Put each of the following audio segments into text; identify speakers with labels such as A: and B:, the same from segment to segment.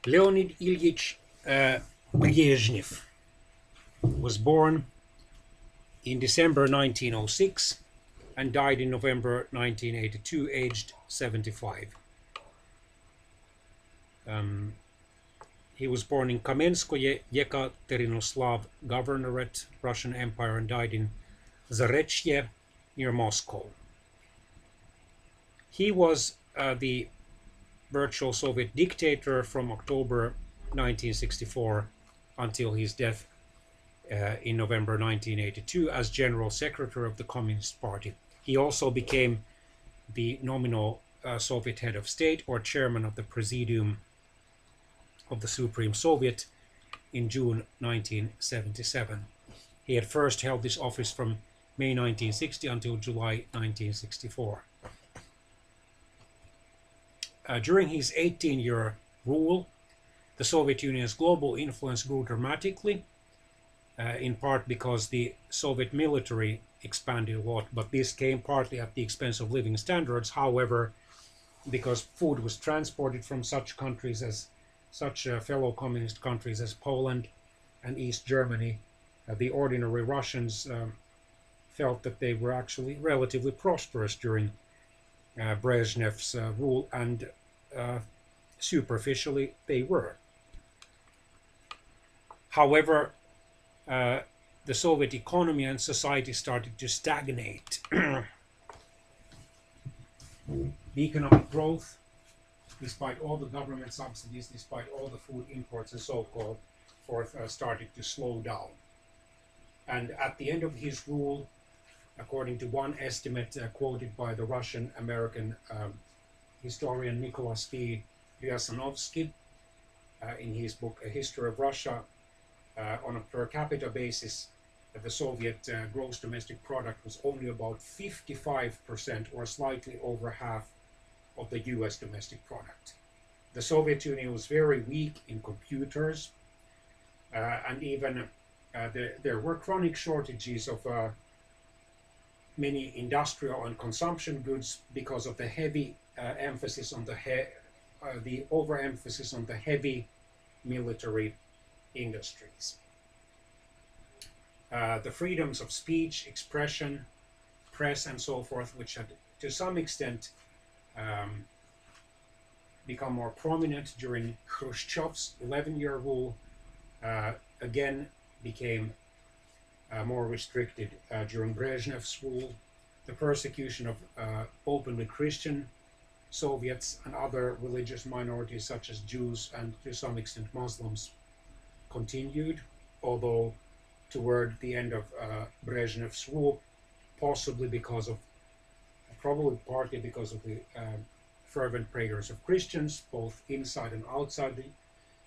A: Leonid Ilyich Brezhnev was born in December 1906 and died in November 1982, aged 75. He was born in Kamenskoye, Yekaterinoslav Governorate, Russian Empire, and died in Zarechye near Moscow. He was the virtual Soviet dictator from October 1964 until his death in November 1982 as General Secretary of the Communist Party. He also became the nominal Soviet head of state or chairman of the Presidium of the Supreme Soviet in June 1977. He had first held this office from May 1960 until July 1964. During his 18-year rule, the Soviet Union's global influence grew dramatically, in part because the Soviet military expanded a lot, but this came partly at the expense of living standards. However, because food was transported from such countries as fellow communist countries as Poland and East Germany, the ordinary Russians felt that they were actually relatively prosperous during Brezhnev's rule, and superficially they were. However, the Soviet economy and society started to stagnate. The economic growth, despite all the government subsidies, despite all the food imports and so forth, started to slow down. And at the end of his rule, according to one estimate quoted by the Russian-American historian Nicholas V. Ryasanovsky in his book A History of Russia, on a per capita basis, the Soviet gross domestic product was only about 55% or slightly over half of the US domestic product. The Soviet Union was very weak in computers, and even there were chronic shortages of many industrial and consumption goods because of the heavy emphasis on the overemphasis on the heavy military industries. The freedoms of speech, expression, press, and so forth, which had to some extent become more prominent during Khrushchev's 11-year rule, again became more restricted during Brezhnev's rule. The persecution of openly Christian Soviets and other religious minorities such as Jews and to some extent Muslims continued, although toward the end of Brezhnev's rule, probably partly because of the fervent prayers of Christians, both inside and outside the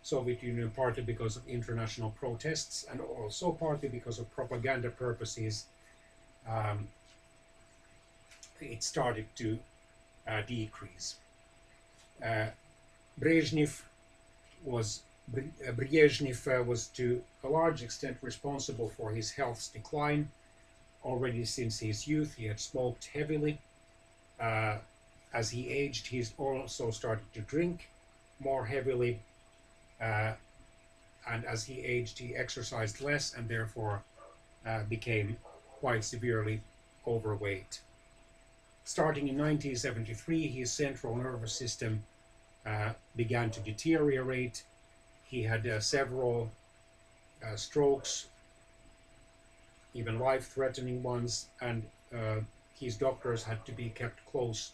A: Soviet Union, partly because of international protests, and also partly because of propaganda purposes, it started to decrease. Brezhnev was to a large extent responsible for his health's decline. Already since his youth, he had smoked heavily. As he aged, he also started to drink more heavily. And as he aged, he exercised less and therefore became quite severely overweight. Starting in 1973, his central nervous system began to deteriorate. He had several strokes, even life-threatening ones, and his doctors had to be kept close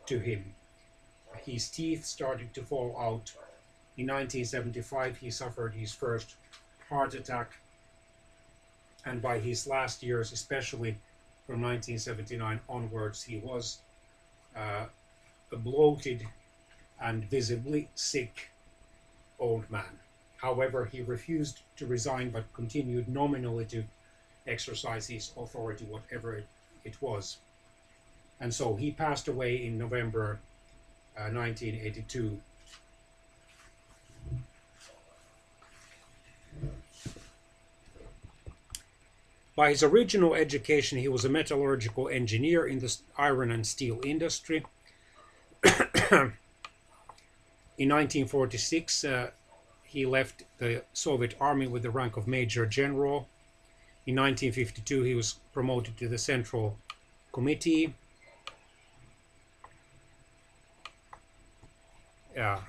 A: to him. His teeth started to fall out. In 1975, he suffered his first heart attack, and by his last years, especially from 1979 onwards, he was a bloated and visibly sick old man. However, he refused to resign but continued nominally to exercise his authority, whatever it was. And so he passed away in November 1982. By his original education, he was a metallurgical engineer in the iron and steel industry. In 1946, he left the Soviet army with the rank of Major General. In 1952, he was promoted to the Central Committee.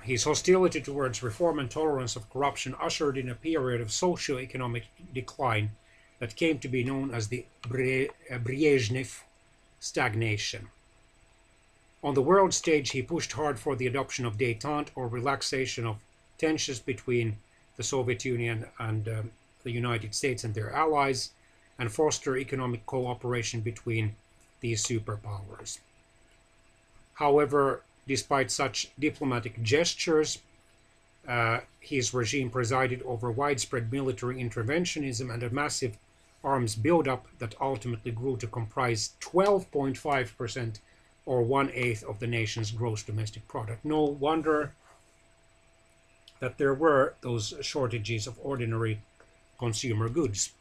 A: His hostility towards reform and tolerance of corruption ushered in a period of socio-economic decline that came to be known as the Brezhnev stagnation. On the world stage, he pushed hard for the adoption of détente, or relaxation of tensions between the Soviet Union and the United States and their allies, and foster economic cooperation between these superpowers. However, despite such diplomatic gestures, his regime presided over widespread military interventionism and a massive arms buildup that ultimately grew to comprise 12.5%, or 1/8 of the nation's gross domestic product. No wonder that there were those shortages of ordinary consumer goods.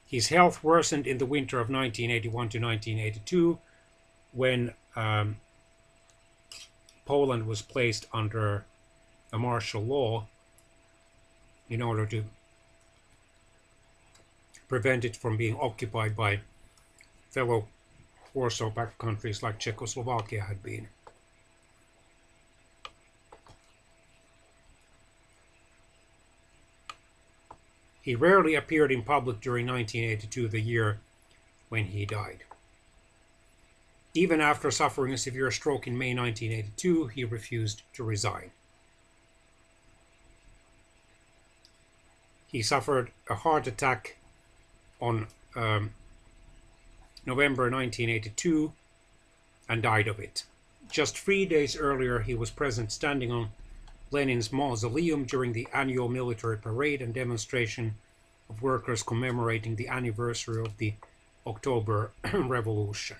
A: His health worsened in the winter of 1981 to 1982 when Poland was placed under a martial law in order to prevent it from being occupied by fellow Warsaw Pact countries like Czechoslovakia had been. He rarely appeared in public during 1982, the year when he died. Even after suffering a severe stroke in May 1982, he refused to resign. He suffered a heart attack on November 1982 and died of it. Just 3 days earlier, he was present standing on Lenin's mausoleum during the annual military parade and demonstration of workers commemorating the anniversary of the October Revolution.